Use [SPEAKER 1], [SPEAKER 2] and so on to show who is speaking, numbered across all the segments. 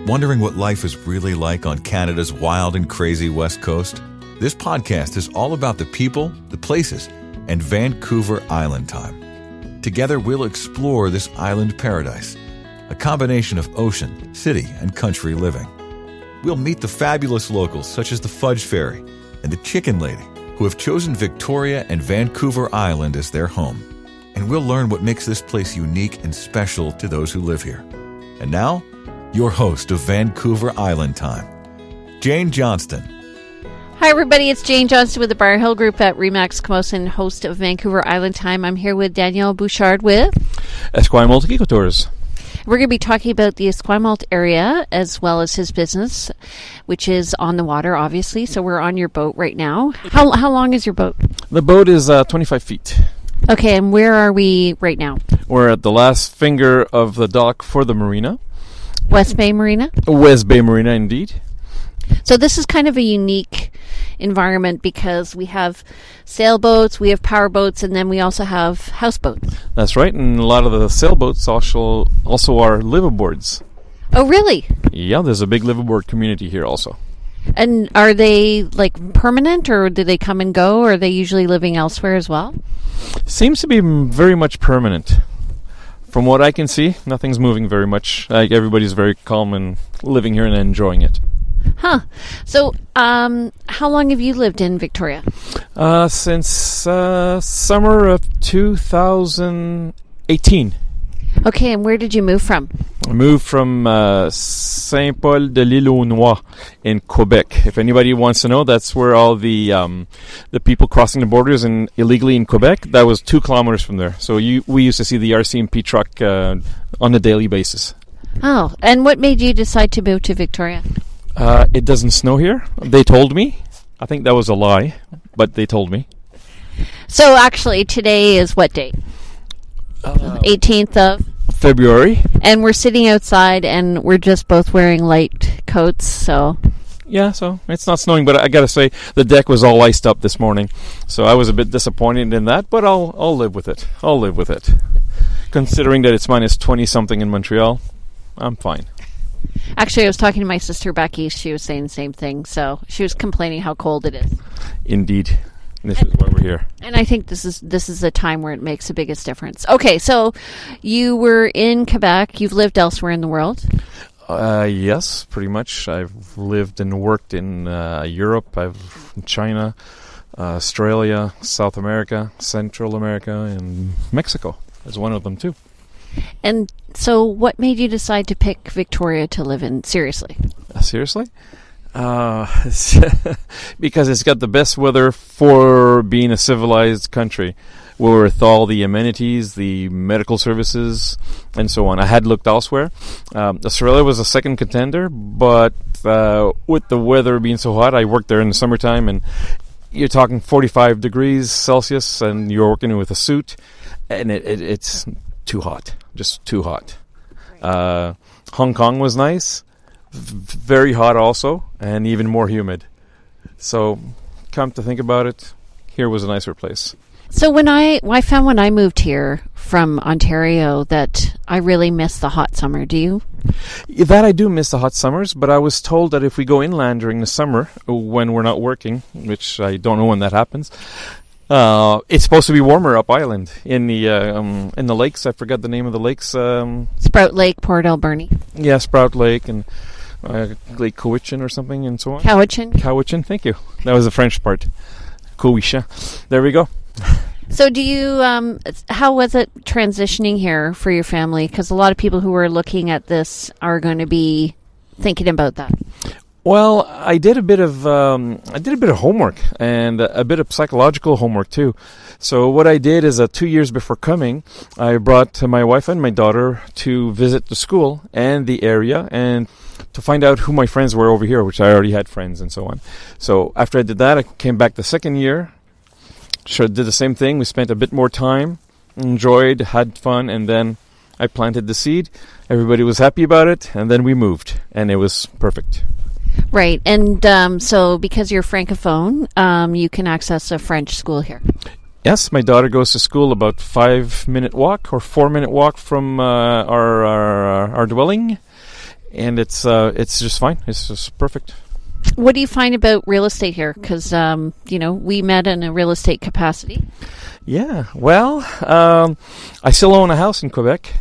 [SPEAKER 1] Wondering what life is really like on Canada's wild and crazy West Coast? This podcast is all about the people, the places, and Vancouver Island time. Together, we'll explore this island paradise, a combination of ocean, city, and country living. We'll meet the fabulous locals such as the Fudge Fairy and the Chicken Lady, who have chosen Victoria and Vancouver Island as their home. And we'll learn what makes this place unique and special to those who live here. And now, your host of Vancouver Island Time, Jane Johnston.
[SPEAKER 2] Hi, everybody. It's Jane Johnston with the Briar Hill Group at Remax Camosun, host of Vancouver Island Time. I'm here with Daniel Bouchard with
[SPEAKER 3] Esquimalt Eco Tours.
[SPEAKER 2] We're going to be talking about the Esquimalt area as well as his business, which is on the water, obviously. So we're on your boat right now. How long is your boat?
[SPEAKER 3] The boat is 25 feet.
[SPEAKER 2] Okay, and where are we right now?
[SPEAKER 3] We're at the last finger of the dock for the Marina.
[SPEAKER 2] West Bay Marina?
[SPEAKER 3] West Bay Marina, indeed.
[SPEAKER 2] So this is kind of a unique environment because we have sailboats, we have powerboats, and then we also have houseboats.
[SPEAKER 3] That's right, and a lot of the sailboats also are liveaboards.
[SPEAKER 2] Oh, really?
[SPEAKER 3] Yeah, there's a big liveaboard community here also.
[SPEAKER 2] And are they like permanent, or do they come and go, or are they usually living elsewhere as well?
[SPEAKER 3] Seems to be very much permanent. From what I can see, nothing's moving very much. Everybody's very calm and living here and enjoying it.
[SPEAKER 2] Huh. So, how long have you lived in Victoria?
[SPEAKER 3] Since summer of 2018.
[SPEAKER 2] Okay, and where did you move from?
[SPEAKER 3] I moved from Saint-Paul-de-l'Île-aux-Noix in Quebec. If anybody wants to know, that's where all the people crossing the borders and illegally in Quebec, that was 2 kilometers from there. So we used to see the RCMP truck on a daily basis.
[SPEAKER 2] Oh, and what made you decide to move to Victoria?
[SPEAKER 3] It doesn't snow here. They told me. I think that was a lie, but they told me.
[SPEAKER 2] So actually, today is what date? 18th of
[SPEAKER 3] February.
[SPEAKER 2] And we're sitting outside and we're just both wearing light coats, so...
[SPEAKER 3] Yeah, so it's not snowing, but I gotta say, the deck was all iced up this morning. So I was a bit disappointed in that, but I'll live with it. I'll live with it. Considering that it's minus 20-something in Montreal, I'm fine.
[SPEAKER 2] Actually, I was talking to my sister back east. She was saying the same thing, so she was complaining how cold it is.
[SPEAKER 3] Indeed. This is why we're here.
[SPEAKER 2] And I think this is a time where it makes the biggest difference. Okay, so you were in Quebec. You've lived elsewhere in the world?
[SPEAKER 3] Yes, pretty much. I've lived and worked in Europe. I've China, Australia, South America, Central America, and Mexico is one of them too.
[SPEAKER 2] And so what made you decide to pick Victoria to live in? Seriously?
[SPEAKER 3] Seriously? Because it's got the best weather for being a civilized country, with all the amenities, the medical services, and so on. I had looked elsewhere. Australia was a second contender, but with the weather being so hot, I worked there in the summertime, and you're talking 45 degrees Celsius, and you're working with a suit, and it's too hot, just too hot. Hong Kong was nice. Very hot also, and even more humid. So, come to think about it, here was a nicer place.
[SPEAKER 2] So when I found when I moved here from Ontario that I really miss the hot summer. Do you?
[SPEAKER 3] That I do miss the hot summers, but I was told that if we go inland during the summer, when we're not working, which I don't know when that happens, it's supposed to be warmer up island in the lakes. I forgot the name of the lakes.
[SPEAKER 2] Sprout Lake, Port Alberni.
[SPEAKER 3] Yeah, Sprout Lake and Lake Cowichan or something and so on. Cowichan, thank you. That was the French part. Cowichan. There we go.
[SPEAKER 2] So do you, how was it transitioning here for your family? Because a lot of people who are looking at this are going to be thinking about that.
[SPEAKER 3] Well, I did a bit of homework and a bit of psychological homework too. So what I did is 2 years before coming, I brought my wife and my daughter to visit the school and the area and to find out who my friends were over here, which I already had friends and so on. So after I did that, I came back the second year, did the same thing. We spent a bit more time, enjoyed, had fun, and then I planted the seed. Everybody was happy about it, and then we moved, and it was perfect.
[SPEAKER 2] Right, and so because you're Francophone, you can access a French school here.
[SPEAKER 3] Yes, my daughter goes to school about 5-minute walk or 4-minute walk from our dwelling, and it's just fine. It's just perfect.
[SPEAKER 2] What do you find about real estate here? Because, we met in a real estate capacity.
[SPEAKER 3] Yeah, well, I still own a house in Quebec.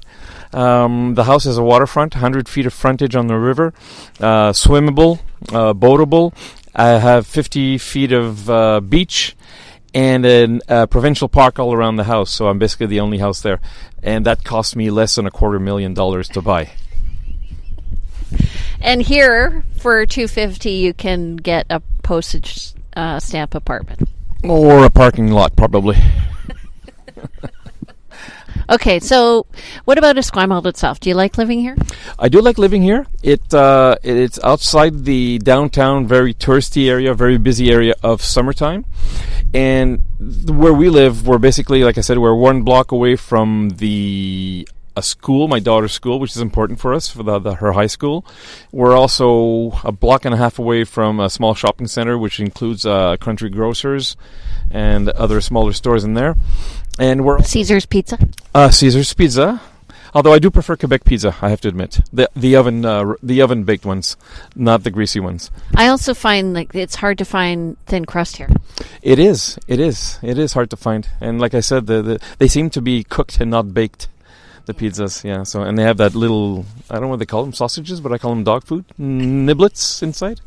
[SPEAKER 3] The house has a waterfront, 100 feet of frontage on the river, swimmable, boatable. I have 50 feet of beach and a provincial park all around the house, so I'm basically the only house there. And that cost me less than $250,000 to buy.
[SPEAKER 2] And here, for $250,000, you can get a postage stamp apartment.
[SPEAKER 3] Or a parking lot, probably.
[SPEAKER 2] Okay, so what about Esquimalt itself? Do you like living here?
[SPEAKER 3] I do like living here. It's outside the downtown, very touristy area, very busy area of summertime. And where we live, we're basically, like I said, we're 1 block away from a school, my daughter's school, which is important for us, for her high school. We're also 1.5 blocks away from a small shopping center, which includes Country Grocers and other smaller stores in there. And we're
[SPEAKER 2] Caesar's Pizza.
[SPEAKER 3] Caesar's Pizza, although I do prefer Quebec pizza, I have to admit. The oven baked ones, not the greasy ones.
[SPEAKER 2] I also find it's hard to find thin crust here.
[SPEAKER 3] It is hard to find, and like I said, they seem to be cooked and not baked. The pizzas, yeah. So, and they have that little, I don't know what they call them, sausages, but I call them dog food, niblets inside.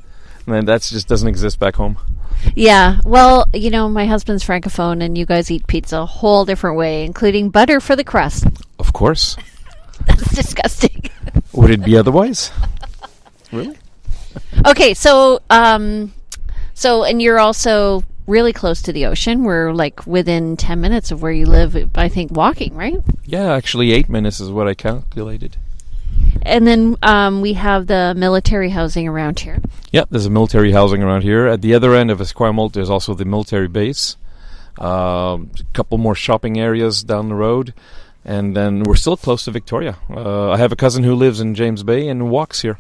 [SPEAKER 3] And that just doesn't exist back home.
[SPEAKER 2] Yeah, well, my husband's Francophone, and you guys eat pizza a whole different way, including butter for the crust.
[SPEAKER 3] Of course.
[SPEAKER 2] That's disgusting.
[SPEAKER 3] Would it be otherwise? Really?
[SPEAKER 2] Okay, so and you're also really close to the ocean. We're within 10 minutes of where you live, I think, walking, right?
[SPEAKER 3] Yeah, actually 8 minutes is what I calculated.
[SPEAKER 2] And then we have the military housing around here.
[SPEAKER 3] Yeah, there's a military housing around here. At the other end of Esquimalt, there's also the military base. A couple more shopping areas down the road. And then we're still close to Victoria. I have a cousin who lives in James Bay and walks here.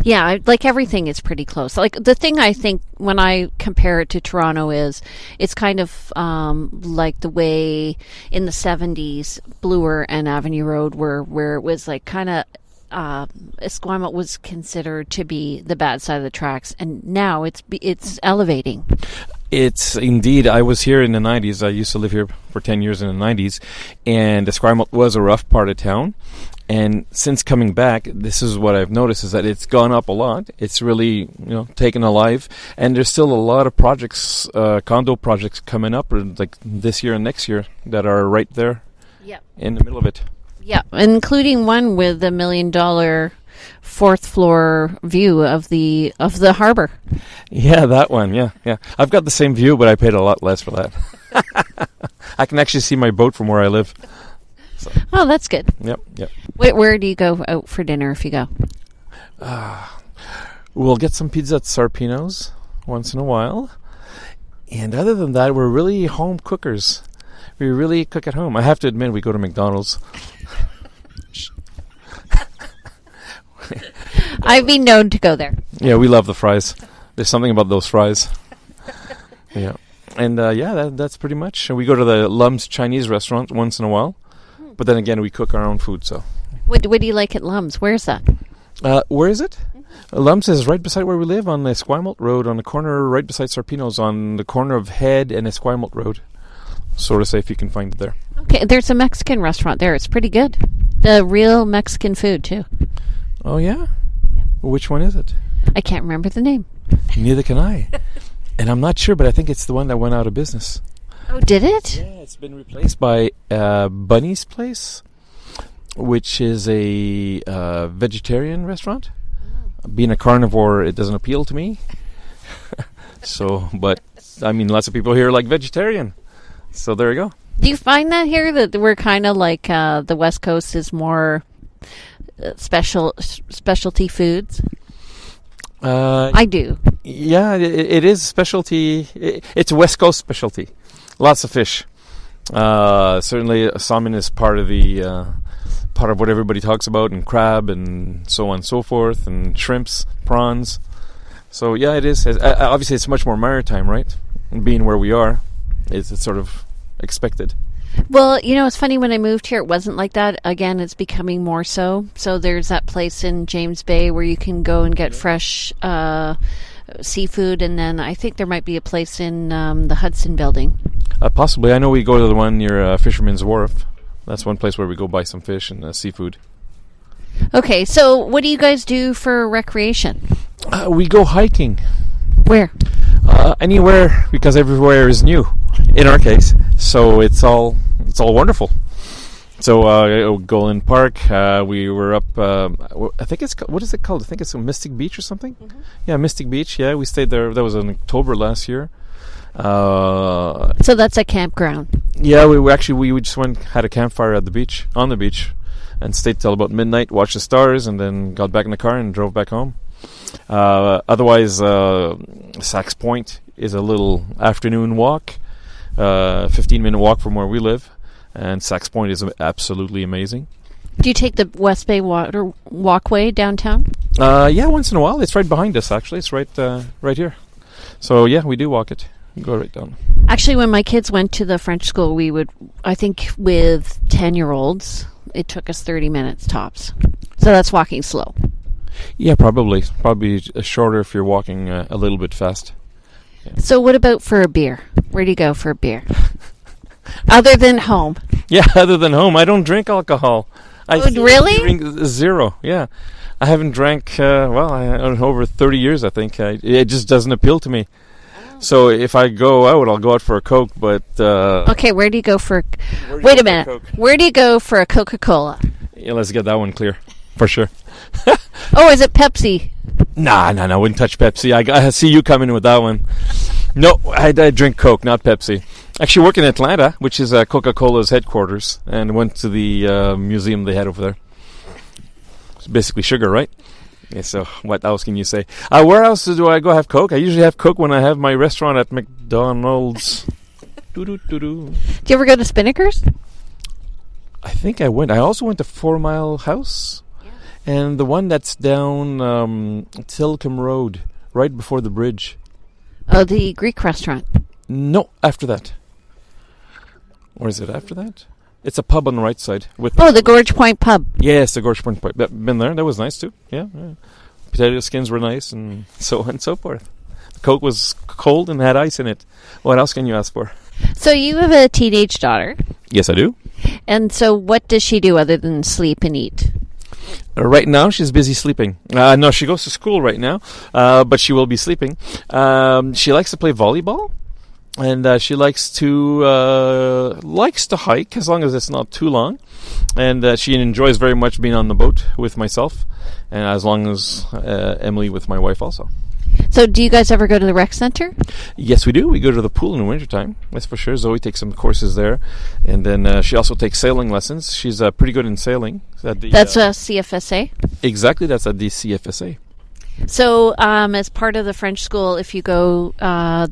[SPEAKER 2] Yeah, everything is pretty close. The thing I think when I compare it to Toronto is it's kind of like the way in the 70s Bloor and Avenue Road where it was kind of Esquimalt was considered to be the bad side of the tracks, and now it's elevating.
[SPEAKER 3] It's indeed. I was here in the 90s. I used to live here for 10 years in the 90s, and Esquimalt was a rough part of town. And since coming back, this is what I've noticed, is that it's gone up a lot. It's really, taken alive. And there's still a lot of projects, condo projects coming up, like this year and next year, that are right there in the middle of it.
[SPEAKER 2] Yeah, including one with $1 million 4th floor view of the harbor.
[SPEAKER 3] Yeah, that one. Yeah. I've got the same view, but I paid a lot less for that. I can actually see my boat from where I live. So.
[SPEAKER 2] Oh, that's good.
[SPEAKER 3] Yep.
[SPEAKER 2] Where do you go out for dinner if you go?
[SPEAKER 3] We'll get some pizza at Sarpino's once in a while. And other than that, we're really home cookers. We really cook at home. I have to admit, we go to McDonald's.
[SPEAKER 2] I've been known to go there.
[SPEAKER 3] Yeah, we love the fries. There's something about those fries. Yeah. And that's pretty much. We go to the Lum's Chinese restaurant once in a while. But then again, we cook our own food, so.
[SPEAKER 2] What do you like at Lum's? Where's that?
[SPEAKER 3] Where is it? Lum's is right beside where we live on the Esquimalt Road, on the corner right beside Sarpino's, on the corner of Head and Esquimalt Road. Sort of say if you can find it there.
[SPEAKER 2] Okay, there's a Mexican restaurant there. It's pretty good. The real Mexican food, too.
[SPEAKER 3] Oh, yeah? Which one is it?
[SPEAKER 2] I can't remember the name.
[SPEAKER 3] Neither can I. And I'm not sure, but I think it's the one that went out of business.
[SPEAKER 2] Oh, did it?
[SPEAKER 3] Yeah, it's been replaced by Bunny's Place, which is a vegetarian restaurant. Being a carnivore, it doesn't appeal to me. But, lots of people here like vegetarian. So there you go.
[SPEAKER 2] Do you find that here, that we're kind of like the West Coast is more specialty foods? I do.
[SPEAKER 3] Yeah, it is specialty. It's West Coast specialty. Lots of fish. Certainly, salmon is part of what everybody talks about, and crab, and so on and so forth, and shrimps, prawns. So yeah, it is. Obviously, it's much more maritime, right? And being where we are, it's sort of expected.
[SPEAKER 2] Well, it's funny, when I moved here, it wasn't like that. Again, it's becoming more so. So there's that place in James Bay where you can go and get fresh seafood, and then I think there might be a place in the Hudson building.
[SPEAKER 3] Possibly. I know we go to the one near Fisherman's Wharf. That's one place where we go buy some fish and seafood.
[SPEAKER 2] Okay, so what do you guys do for recreation?
[SPEAKER 3] We go hiking.
[SPEAKER 2] Where?
[SPEAKER 3] Anywhere, because everywhere is new, in our case. So it's all wonderful. So Golan Park, we were up, I think it's, what is it called? I think it's Mystic Beach or something? Mm-hmm. Yeah, Mystic Beach, yeah. We stayed there, that was in October last year.
[SPEAKER 2] So that's a campground?
[SPEAKER 3] Yeah, we just had a campfire on the beach, and stayed till about midnight, watched the stars, and then got back in the car and drove back home. Otherwise, Sax Point is a little afternoon walk, 15-minute walk from where we live, and Sax Point is absolutely amazing.
[SPEAKER 2] Do you take the West Bay Water Walkway downtown?
[SPEAKER 3] Yeah, once in a while. It's right behind us, actually. It's right here. So, yeah, we do walk it. Go right down.
[SPEAKER 2] Actually, when my kids went to the French school, we would, I think with 10-year-olds, it took us 30 minutes tops. So that's walking slow.
[SPEAKER 3] Yeah, probably shorter if you're walking a little bit fast. Yeah.
[SPEAKER 2] So what about for a beer? Where do you go for a beer? Other than home?
[SPEAKER 3] Yeah, other than home. I don't drink alcohol.
[SPEAKER 2] Really?
[SPEAKER 3] Drink zero, yeah. I haven't drank, over 30 years, I think. It just doesn't appeal to me. So if I go out, I'll go out for a Coke, but...
[SPEAKER 2] okay, where do you go for... Wait a minute. Where do you go for a Coca-Cola?
[SPEAKER 3] Yeah, let's get that one clear, for sure.
[SPEAKER 2] Oh, is it Pepsi?
[SPEAKER 3] Nah, I wouldn't touch Pepsi. I see you coming with that one. No, I drink Coke, not Pepsi. Actually work in Atlanta, which is Coca-Cola's headquarters, and went to the museum they had over there. It's basically sugar, right? Yeah, so what else can you say? Where else do I go have Coke? I usually have Coke when I have my restaurant at McDonald's. Do you
[SPEAKER 2] ever go to Spinnaker's?
[SPEAKER 3] I think I went. I also went to 4 Mile House. Yeah. And the one that's down Tilcombe Road, right before the bridge.
[SPEAKER 2] Oh, the Greek restaurant.
[SPEAKER 3] No, after that. Or is it after that? It's a pub on the right side.
[SPEAKER 2] The Gorge Point pub.
[SPEAKER 3] Yes, the Gorge Point pub. Been there. That was nice too. Yeah. Potato skins were nice, and so on and so forth. The Coke was cold and had ice in it. What else can you ask for?
[SPEAKER 2] So you have a teenage daughter.
[SPEAKER 3] Yes, I do.
[SPEAKER 2] And so what does she do other than sleep and eat?
[SPEAKER 3] Right now, she's busy sleeping. No, she goes to school right now, but she will be sleeping. She likes to play volleyball. And she likes to hike as long as it's not too long, and she enjoys very much being on the boat with myself, and as long as Emily with my wife also.
[SPEAKER 2] So do you guys ever go to the rec center?
[SPEAKER 3] Yes, we do. We go to the pool in the wintertime, that's for sure. Zoe takes some courses there, and then she also takes sailing lessons. She's pretty good in sailing.
[SPEAKER 2] That's a CFSA?
[SPEAKER 3] Exactly, that's at the CFSA.
[SPEAKER 2] So, as part of the French school, if you go,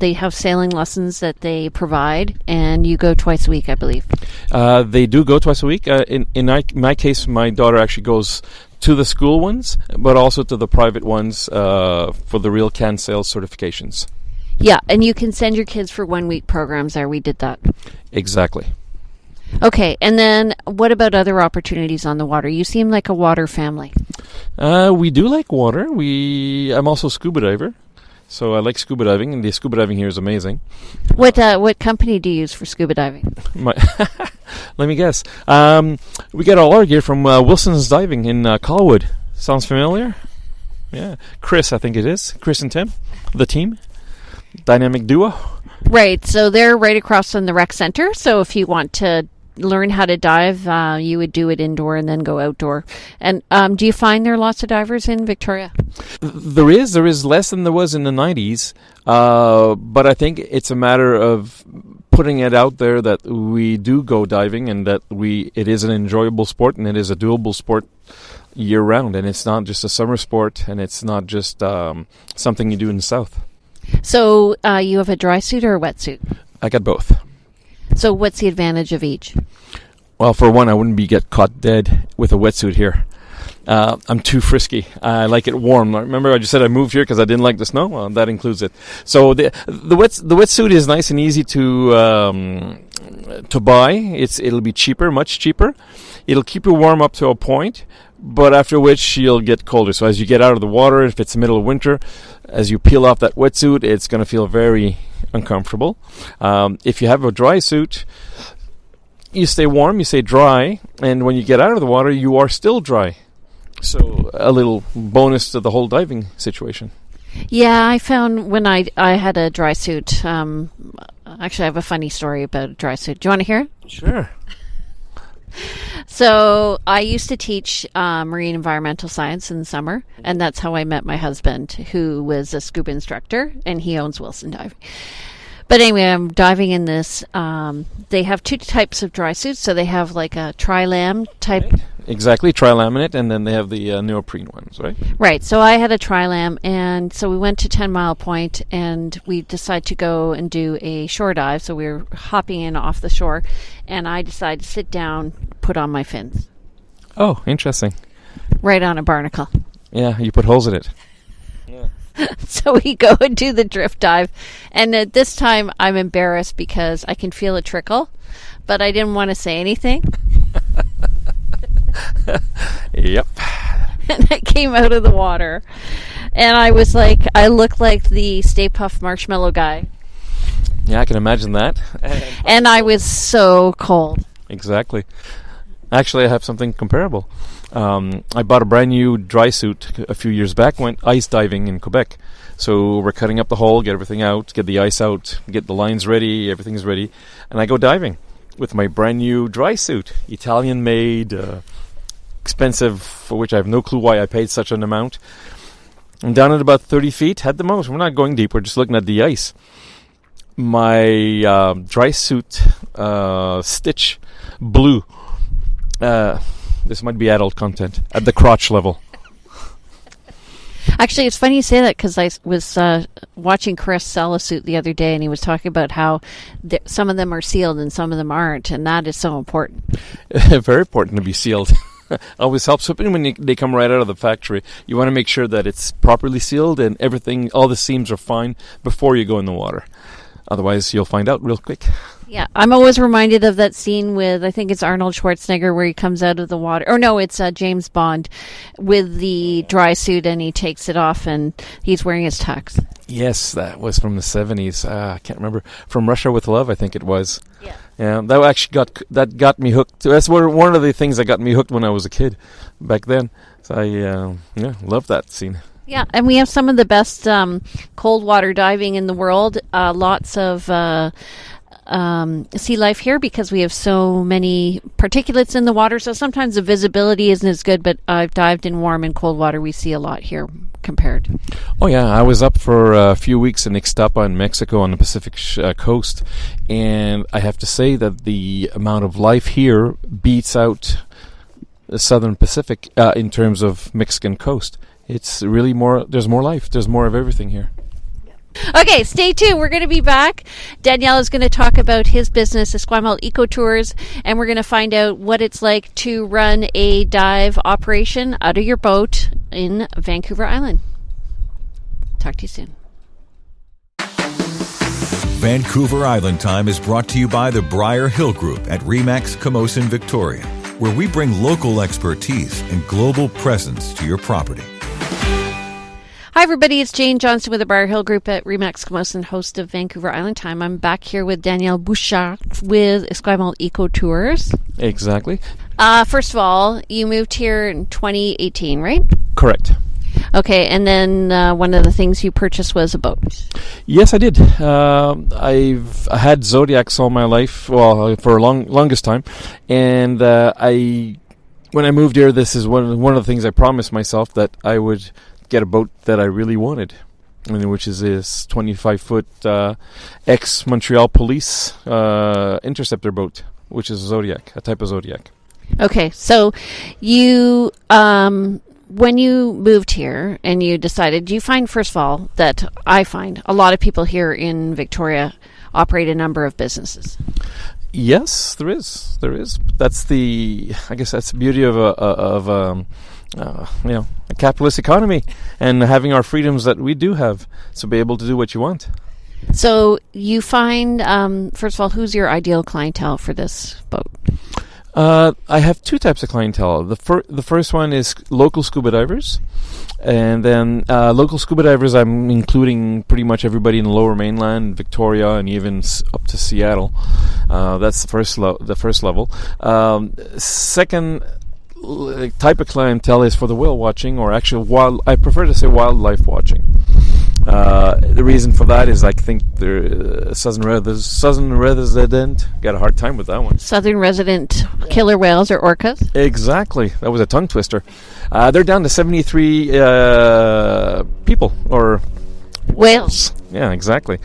[SPEAKER 2] they have sailing lessons that they provide, and you go twice a week, I believe.
[SPEAKER 3] They do go twice a week. In my case, my daughter actually goes to the school ones, but also to the private ones for the real can sail certifications.
[SPEAKER 2] Yeah, and you can send your kids for 1 week programs there. We did that.
[SPEAKER 3] Exactly.
[SPEAKER 2] Okay, and then what about other opportunities on the water? You seem like a water family.
[SPEAKER 3] We do like water. I'm also a scuba diver, so I like scuba diving, and the scuba diving here is amazing.
[SPEAKER 2] What company do you use for scuba diving?
[SPEAKER 3] Let me guess. We get all our gear from Wilson's Diving in Colwood. Sounds familiar? Yeah. Chris, I think it is. Chris and Tim, the team. Dynamic duo. Right,
[SPEAKER 2] so they're right across from the rec center, so if you want to learn how to dive, you would do it indoor and then go outdoor. And do you find there are lots of divers in Victoria?
[SPEAKER 3] There is less than there was in the 90s, but I think it's a matter of putting it out there that we do go diving, and that it is an enjoyable sport, and it is a doable sport year round, and it's not just a summer sport, and it's not just something you do in the south. So
[SPEAKER 2] you have a dry suit or a wetsuit?
[SPEAKER 3] I got both.
[SPEAKER 2] So what's the advantage of each?
[SPEAKER 3] Well, for one, I wouldn't get caught dead with a wetsuit here. I'm too frisky. I like it warm. Remember, I just said I moved here because I didn't like the snow. Well, that includes it. So the wetsuit is nice and easy to buy. It'll be cheaper, much cheaper. It'll keep you warm up to a point, but after which you'll get colder. So as you get out of the water, if it's the middle of winter, as you peel off that wetsuit, it's going to feel very uncomfortable. If you have a dry suit, you stay warm, you stay dry, and when you get out of the water, you are still dry. So a little bonus to the whole diving situation.
[SPEAKER 2] Yeah, I found when I had a dry suit. Actually, I have a funny story about a dry suit. Do you want to hear it?
[SPEAKER 3] Sure.
[SPEAKER 2] So I used to teach marine environmental science in the summer, and that's how I met my husband, who was a scuba instructor, and he owns Wilson Diving. But anyway, I'm diving in this. They have two types of dry suits. So they have like a tri-lam type.
[SPEAKER 3] Right. Exactly, tri-laminate, and then they have the neoprene ones, right?
[SPEAKER 2] Right. So I had a tri-lam, and so we went to 10 Mile Point, and we decided to go and do a shore dive. So we were hopping in off the shore, and I decided to sit down, put on my fins.
[SPEAKER 3] Oh, interesting.
[SPEAKER 2] Right on a barnacle.
[SPEAKER 3] Yeah, you put holes in it. Yeah.
[SPEAKER 2] So we go and do the drift dive. And at this time, I'm embarrassed because I can feel a trickle, but I didn't want to say anything.
[SPEAKER 3] Yep.
[SPEAKER 2] And I came out of the water. And I was like, I looked like the Stay Puft Marshmallow guy.
[SPEAKER 3] Yeah, I can imagine that.
[SPEAKER 2] And I was so cold.
[SPEAKER 3] Exactly. Actually, I have something comparable. I bought a brand new dry suit a few years back, went ice diving in Quebec. So we're cutting up the hole, get everything out, get the ice out, get the lines ready, everything's ready. And I go diving with my brand new dry suit, Italian made, expensive, for which I have no clue why I paid such an amount. I'm down at about 30 feet, had the most. We're not going deep, we're just looking at the ice. My dry suit stitch blew. This might be adult content at the crotch level.
[SPEAKER 2] Actually, it's funny you say that because I was watching Chris sell a suit the other day, and he was talking about how some of them are sealed and some of them aren't, and that is so important.
[SPEAKER 3] Very important to be sealed. Always helps. When they come right out of the factory, you want to make sure that it's properly sealed and everything, all the seams are fine before you go in the water. Otherwise, you'll find out real quick.
[SPEAKER 2] Yeah, I'm always reminded of that scene with, I think it's Arnold Schwarzenegger, where he comes out of the water. Or no, it's James Bond with the dry suit, and he takes it off, and he's wearing his tux.
[SPEAKER 3] Yes, that was from the 70s. I can't remember. From Russia with Love, I think it was.
[SPEAKER 2] Yeah.
[SPEAKER 3] Yeah, that actually got me hooked. That's one of the things that got me hooked when I was a kid back then. So I love that scene.
[SPEAKER 2] Yeah, and we have some of the best cold water diving in the world. Lots of sea life here because we have so many particulates in the water. So sometimes the visibility isn't as good, but I've dived in warm and cold water. We see a lot here compared.
[SPEAKER 3] Oh, yeah. I was up for a few weeks in Ixtapa in Mexico on the Pacific coast. And I have to say that the amount of life here beats out the Southern Pacific in terms of Mexican coast. It's really there's more life. There's more of everything here.
[SPEAKER 2] Okay, stay tuned. We're going to be back. Daniel is going to talk about his business, Esquimalt Eco Tours, and we're going to find out what it's like to run a dive operation out of your boat in Vancouver Island. Talk to you soon.
[SPEAKER 1] Vancouver Island Time is brought to you by the Briar Hill Group at Remax Camosun, Victoria, where we bring local expertise and global presence to your property.
[SPEAKER 2] Hi, everybody. It's Jane Johnson with the Briar Hill Group at Remax Camosun, host of Vancouver Island Time. I'm back here with Daniel Bouchard with Esquimalt Eco Tours.
[SPEAKER 3] Exactly.
[SPEAKER 2] First of all, you moved here in 2018, right?
[SPEAKER 3] Correct.
[SPEAKER 2] Okay, and then one of the things you purchased was a boat.
[SPEAKER 3] Yes, I did. I've had Zodiacs all my life, well, for a longest time, and when I moved here, this is one of the things I promised myself, that I would get a boat that I really wanted, which is this 25-foot ex-Montreal Police interceptor boat, which is a Zodiac, a type of Zodiac.
[SPEAKER 2] Okay, so you, when you moved here and you decided, do you find, first of all, that I find a lot of people here in Victoria operate a number of businesses?
[SPEAKER 3] Yes, there is. There is. That's the beauty of a capitalist economy, and having our freedoms that we do have, to be able to do what you want.
[SPEAKER 2] So you find, first of all, who's your ideal clientele for this boat?
[SPEAKER 3] I have two types of clientele. The first one is local scuba divers, and then local scuba divers, I'm including pretty much everybody in the Lower Mainland, Victoria, and even up to Seattle. That's the first level. Second type of clientele is for the whale watching, or actually I prefer to say wildlife watching. The reason for that is I think the southern resident got a hard time with that one.
[SPEAKER 2] Southern resident killer whales or orcas?
[SPEAKER 3] Exactly. That was a tongue twister. They're down to 73 people, or
[SPEAKER 2] whales.
[SPEAKER 3] Yeah, exactly.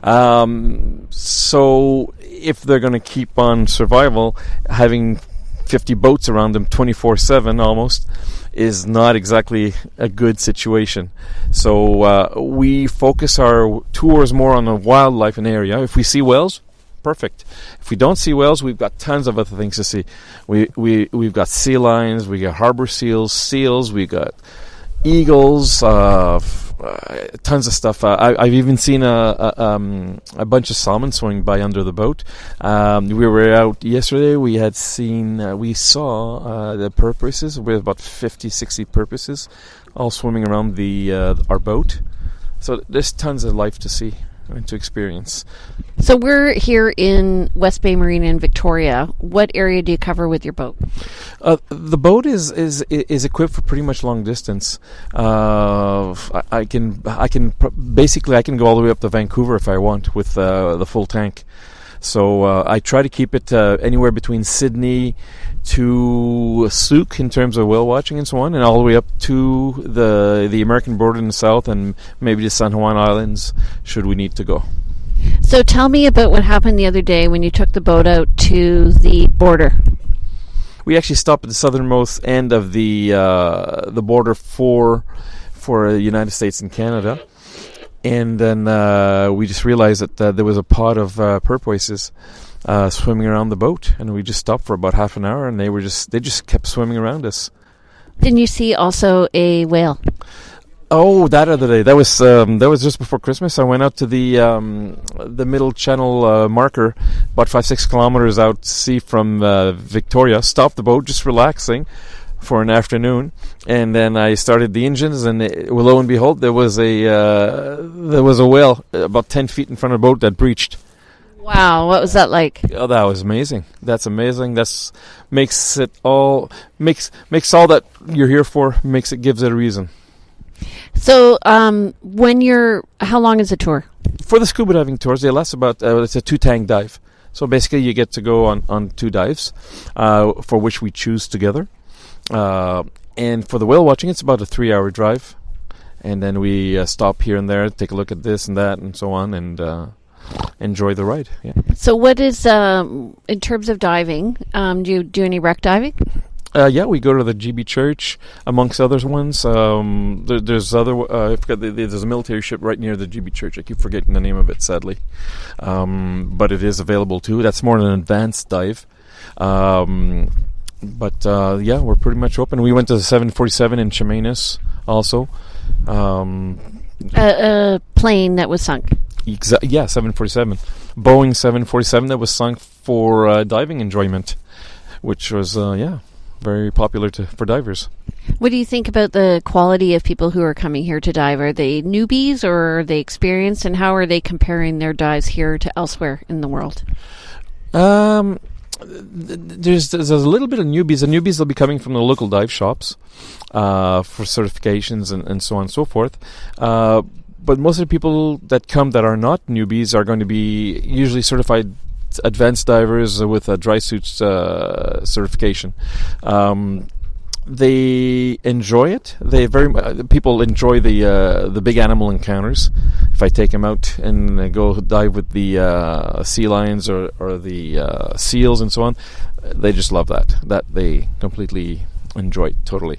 [SPEAKER 3] So if they're going to keep on survival, having 50 boats around them 24/7 almost is not exactly a good situation. So we focus our tours more on the wildlife in the area. If we see whales, perfect. If we don't see whales, we've got tons of other things to see. We've got sea lions, we got harbor seals, we got eagles, tons of stuff. I've even seen a bunch of salmon swimming by under the boat. We were out yesterday. We saw the porpoises. We have about 50, 60 porpoises all swimming around our boat. So there's tons of life to see and to experience.
[SPEAKER 2] So we're here in West Bay Marina in Victoria. What area do you cover with your boat?
[SPEAKER 3] The boat is equipped for pretty much long distance. I can go all the way up to Vancouver if I want with the full tank. So I try to keep it anywhere between Sydney to Souk in terms of whale watching and so on, and all the way up to the American border in the south, and maybe the San Juan Islands should we need to go.
[SPEAKER 2] So tell me about what happened the other day when you took the boat out to the border.
[SPEAKER 3] We actually stopped at the southernmost end of the border for the United States and Canada. And then we just realized that there was a pod of porpoises swimming around the boat, and we just stopped for about half an hour, and they just kept swimming around us.
[SPEAKER 2] Didn't you see also a whale?
[SPEAKER 3] Oh, that other day. That was just before Christmas. I went out to the Middle Channel marker, about 5-6 kilometers out to sea from Victoria. Stopped the boat, just relaxing for an afternoon, and then I started the engines, and lo and behold, there was a whale about 10 feet in front of the boat that breached.
[SPEAKER 2] Wow, what was that like?
[SPEAKER 3] Oh, that was amazing. That's amazing. Makes all that you're here for. Gives it a reason.
[SPEAKER 2] So, how long is the tour?
[SPEAKER 3] For the scuba diving tours, they last about, it's a 2-tank dive. So basically you get to go on 2 dives, for which we choose together. And for the whale watching, it's about a 3-hour drive. And then we stop here and there, take a look at this and that and so on, and enjoy the ride. Yeah. So
[SPEAKER 2] what is, in terms of diving, do you do any wreck diving?
[SPEAKER 3] Yeah, we go to the GB Church, amongst other ones. There's I forgot. There's a military ship right near the GB Church. I keep forgetting the name of it, sadly. But it is available too. That's more an advanced dive. But we're pretty much open. We went to the 747 in Chemainus also.
[SPEAKER 2] A plane that was sunk.
[SPEAKER 3] 747. Boeing 747 that was sunk for diving enjoyment, which was very popular for divers.
[SPEAKER 2] What do you think about the quality of people who are coming here to dive? Are they newbies or are they experienced, and how are they comparing their dives here to elsewhere in the world?
[SPEAKER 3] There's a little bit of newbies. The newbies will be coming from the local dive shops for certifications and so on and so forth. But most of the people that come that are not newbies are going to be usually certified advanced divers with a dry suit certification. They enjoy it. People enjoy the big animal encounters. If I take them out and go dive with the sea lions or the seals and so on, they just love that. That they completely enjoy it totally.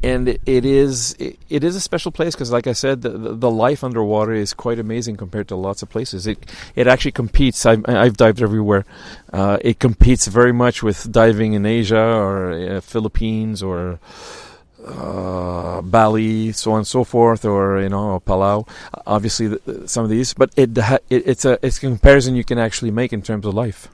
[SPEAKER 3] And it is a special place because, like I said, the life underwater is quite amazing compared to lots of places. It actually competes. I've dived everywhere. It competes very much with diving in Asia or Philippines or Bali, so on and so forth, or Palau. Obviously, some of these, but it's a comparison you can actually make in terms of life.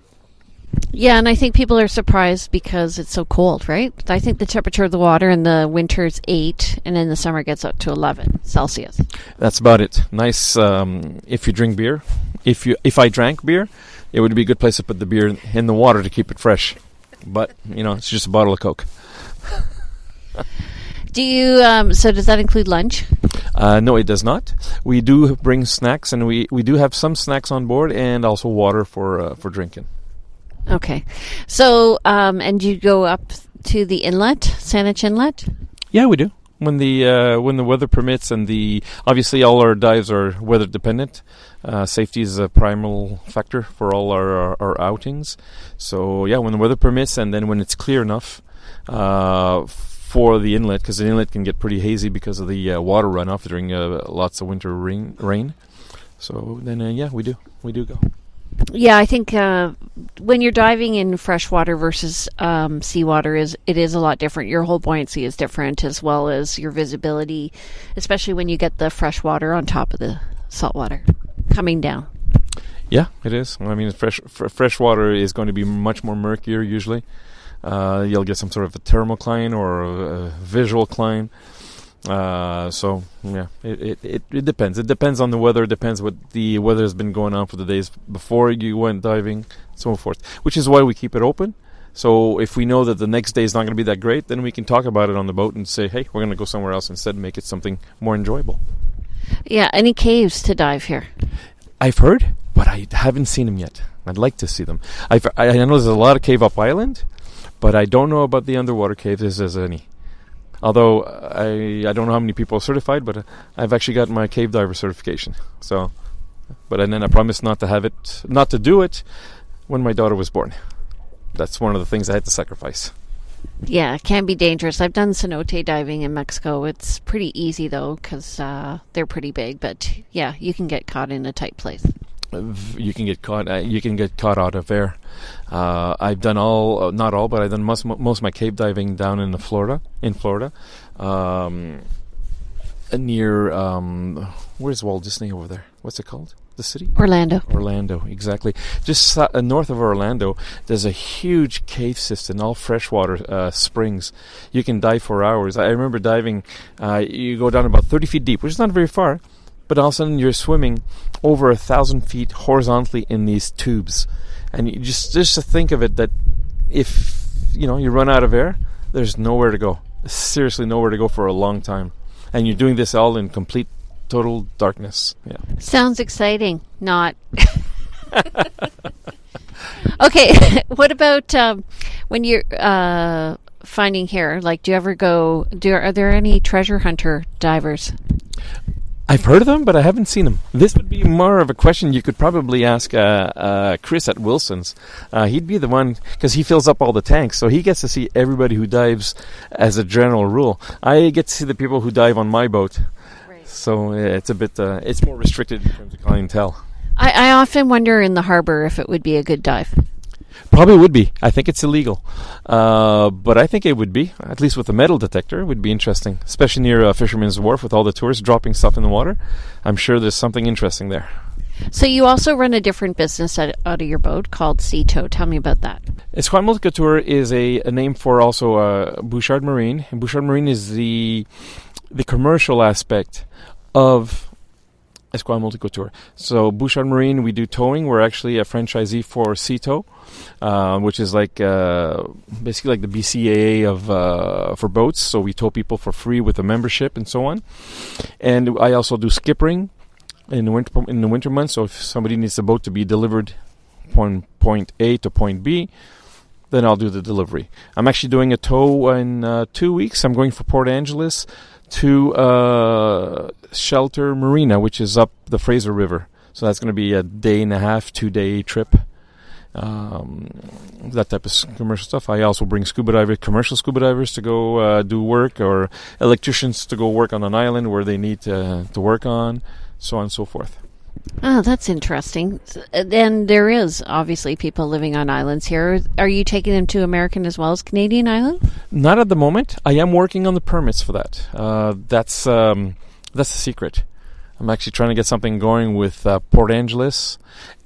[SPEAKER 2] Yeah, and I think people are surprised because it's so cold, right? I think the temperature of the water in the winter is 8, and in the summer it gets up to 11 Celsius.
[SPEAKER 3] That's about it. Nice if you drink beer. If I drank beer, it would be a good place to put the beer in the water to keep it fresh. But, it's just a bottle of Coke.
[SPEAKER 2] Do you, so does that include lunch?
[SPEAKER 3] No, it does not. We do bring snacks, and we do have some snacks on board and also water for drinking.
[SPEAKER 2] Okay. So, and you go up to the inlet, Saanich Inlet?
[SPEAKER 3] Yeah, we do. When the weather permits, and obviously all our dives are weather dependent. Safety is a primal factor for all our outings. So yeah, when the weather permits, and then when it's clear enough for the inlet, because the inlet can get pretty hazy because of the water runoff during lots of winter rain. So then we do go.
[SPEAKER 2] Yeah, I think when you're diving in freshwater versus seawater, it is a lot different. Your whole buoyancy is different, as well as your visibility, especially when you get the freshwater on top of the saltwater coming down.
[SPEAKER 3] Yeah, it is. I mean, freshwater is going to be much more murkier usually. You'll get some sort of a thermocline or a visual cline. So yeah, it depends. It depends on the weather. It depends what the weather has been going on for the days before you went diving, so forth. Which is why we keep it open. So if we know that the next day is not going to be that great, then we can talk about it on the boat and say, hey, we're going to go somewhere else instead and make it something more enjoyable. Yeah.
[SPEAKER 2] Any caves to dive here?
[SPEAKER 3] I've heard, but I haven't seen them yet. I'd like to see them. I know there's a lot of cave up island, but I don't know about the underwater caves if there's any. Although I don't know how many people are certified, but I've actually got my cave diver certification. So, but then I promised not to do it when my daughter was born. That's one of the things I had to sacrifice.
[SPEAKER 2] Yeah, it can be dangerous. I've done cenote diving in Mexico. It's pretty easy though, because they're pretty big. But yeah, you can get caught in a tight place.
[SPEAKER 3] You can get caught. You can get caught out of air. I've done not all, but I've done most of my cave diving down in Florida. Near where's Walt Disney over there? What's it called? The city? Orlando, exactly. Just north of Orlando, there's a huge cave system, all freshwater springs. You can dive for hours. I remember diving. You go down about 30 feet deep, which is not very far. But all of a sudden you're swimming over 1,000 feet horizontally in these tubes. And you just to think of it, that if you run out of air, there's nowhere to go. Seriously, nowhere to go for a long time. And you're doing this all in complete, total darkness. Yeah.
[SPEAKER 2] Sounds exciting. Not. Okay, what about when you're finding here? Like, do you ever go? Are there any treasure hunter divers?
[SPEAKER 3] I've heard of them, but I haven't seen them. This would be more of a question you could probably ask Chris at Wilson's. He'd be the one, because he fills up all the tanks, so he gets to see everybody who dives as a general rule. I get to see the people who dive on my boat. Right. So it's a bit, it's more restricted in terms of clientele.
[SPEAKER 2] I often wonder in the harbor if it would be a good dive.
[SPEAKER 3] Probably would be. I think it's illegal. But I think it would be, at least with a metal detector. It would be interesting, especially near Fisherman's Wharf with all the tourists dropping stuff in the water. I'm sure there's something interesting there.
[SPEAKER 2] So you also run a different business out of your boat called Sea Tow. Tell me about that.
[SPEAKER 3] Esquimalt Eco Tours is a name for also Bouchard Marine. And Bouchard Marine is the commercial aspect of Esquimalt Eco Tours. So Bouchard Marine, we do towing. We're actually a franchisee for Sea Tow, which is like basically like the BCAA of for boats. So we tow people for free with a membership and so on. And I also do skippering in the winter months. So if somebody needs a boat to be delivered from point A to point B, then I'll do the delivery. I'm actually doing a tow in 2 weeks. I'm going for Port Angeles to Shelter Marina, which is up the Fraser River. So that's going to be a day and a half, 2-day trip. that type of commercial stuff. I also bring commercial scuba divers to go do work, or electricians to go work on an island where they need to work on, so on and so forth.
[SPEAKER 2] Oh, that's interesting. And there is obviously people living on islands here. Are you taking them to American as well as Canadian islands?
[SPEAKER 3] Not at the moment. I am working on the permits for that. That's the secret. I'm actually trying to get something going with Port Angeles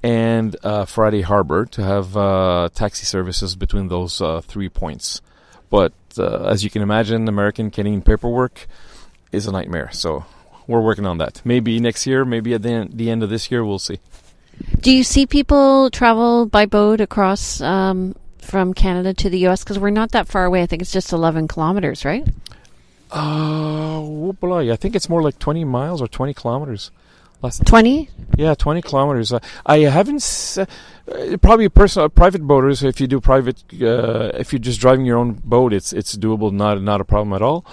[SPEAKER 3] and Friday Harbor to have taxi services between those 3 points. But as you can imagine, American Canadian paperwork is a nightmare. So we're working on that. Maybe next year, maybe at the end of this year, we'll see.
[SPEAKER 2] Do you see people travel by boat across from Canada to the U.S.? Because we're not that far away. I think it's just 11 kilometers, right?
[SPEAKER 3] I think it's more like 20 miles or 20 kilometers.
[SPEAKER 2] 20?
[SPEAKER 3] Yeah, 20 kilometers. I haven't... probably private boaters, if you do private... if you're just driving your own boat, it's doable, not a problem at all.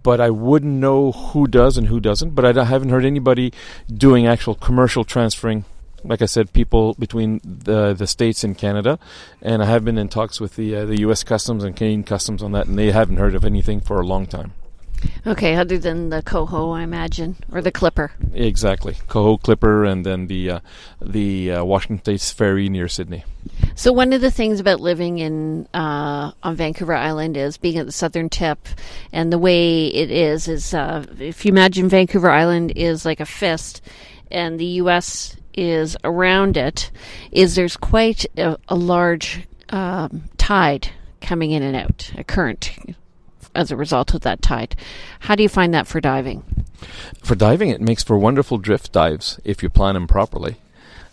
[SPEAKER 3] But I wouldn't know who does and who doesn't. But I haven't heard anybody doing actual commercial transferring. Like I said, people between the States and Canada. And I have been in talks with the U.S. Customs and Canadian Customs on that, and they haven't heard of anything for a long time.
[SPEAKER 2] Okay, other than the Coho, I imagine, or the Clipper.
[SPEAKER 3] Exactly. Coho, Clipper, and then the Washington State's Ferry near Sydney.
[SPEAKER 2] So one of the things about living on Vancouver Island is being at the southern tip, and the way it is if you imagine Vancouver Island is like a fist, and the U.S. is around it, there's quite a large tide coming in and out, a current as a result of that tide. How do you find that for diving?
[SPEAKER 3] For diving, it makes for wonderful drift dives if you plan them properly.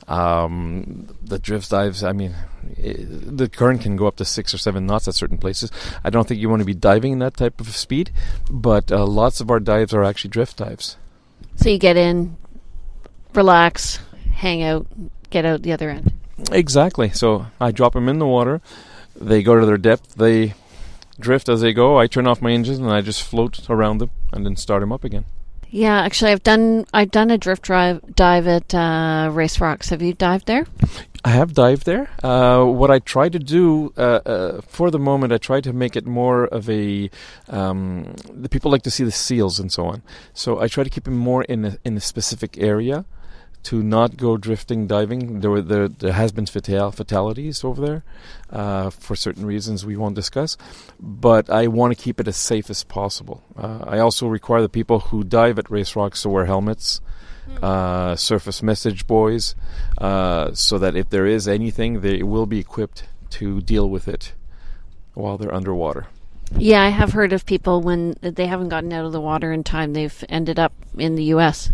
[SPEAKER 3] The drift dives, I mean, the current can go up to 6 or 7 knots at certain places. I don't think you want to be diving in that type of speed, but lots of our dives are actually drift dives.
[SPEAKER 2] So you get in, relax, hang out, get out the other end.
[SPEAKER 3] Exactly. So I drop them in the water. They go to their depth. They drift as they go. I turn off my engine and I just float around them and then start them up again.
[SPEAKER 2] Yeah, actually, I've done a drift dive at Race Rocks. Have you dived there?
[SPEAKER 3] I have dived there. What I try to do for the moment, I try to make it more of a. The people like to see the seals and so on, so I try to keep them more in a specific area, to not go drifting diving. There has been fatalities over there for certain reasons we won't discuss, but I want to keep it as safe as possible. I also require the people who dive at Race Rocks to wear helmets, surface message buoys, so that if there is anything, they will be equipped to deal with it while they're underwater.
[SPEAKER 2] Yeah, I have heard of people when they haven't gotten out of the water in time, they've ended up in the U.S.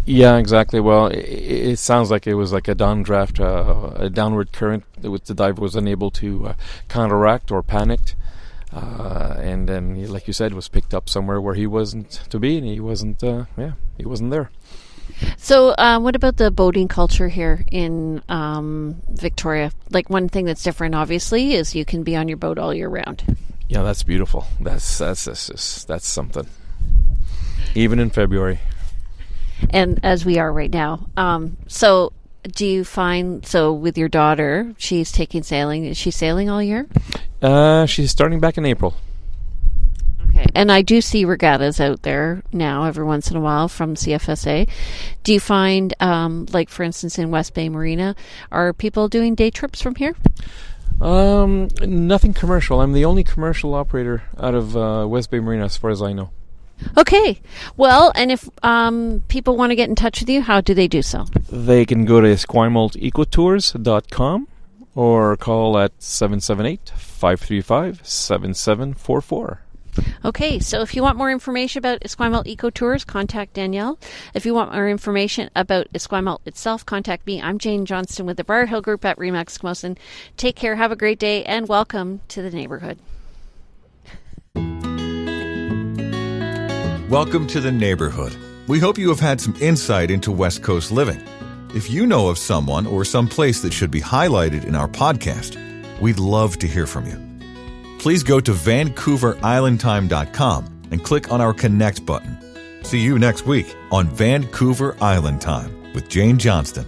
[SPEAKER 3] Yeah, exactly. Well, it sounds like it was like a downdraft, a downward current that the diver was unable to counteract or panicked. And then, like you said, was picked up somewhere where he wasn't to be, and he wasn't there.
[SPEAKER 2] So what about the boating culture here in Victoria? Like, one thing that's different, obviously, is you can be on your boat all year round.
[SPEAKER 3] Yeah, that's beautiful. That's something. Even in February.
[SPEAKER 2] And as we are right now. So do you find, with your daughter, she's taking sailing, is she sailing all year?
[SPEAKER 3] She's starting back in April.
[SPEAKER 2] Okay. And I do see regattas out there now every once in a while from CFSA. Do you find, like for instance in West Bay Marina, are people doing day trips from here?
[SPEAKER 3] Nothing commercial. I'm the only commercial operator out of West Bay Marina as far as I know.
[SPEAKER 2] Okay. Well, and if people want to get in touch with you, how do they do so?
[SPEAKER 3] They can go to esquimaltecotours.com or call at 778-535-7744.
[SPEAKER 2] Okay, so if you want more information about Esquimalt Eco Tours, contact Danielle. If you want more information about Esquimalt itself, contact me. I'm Jane Johnston with the Briar Hill Group at Remax Eskimosin. Take care, have a great day, and welcome to the neighborhood.
[SPEAKER 1] Welcome to the neighborhood. We hope you have had some insight into West Coast living. If you know of someone or some place that should be highlighted in our podcast, we'd love to hear from you. Please go to VancouverIslandTime.com and click on our Connect button. See you next week on Vancouver Island Time with Jane Johnston.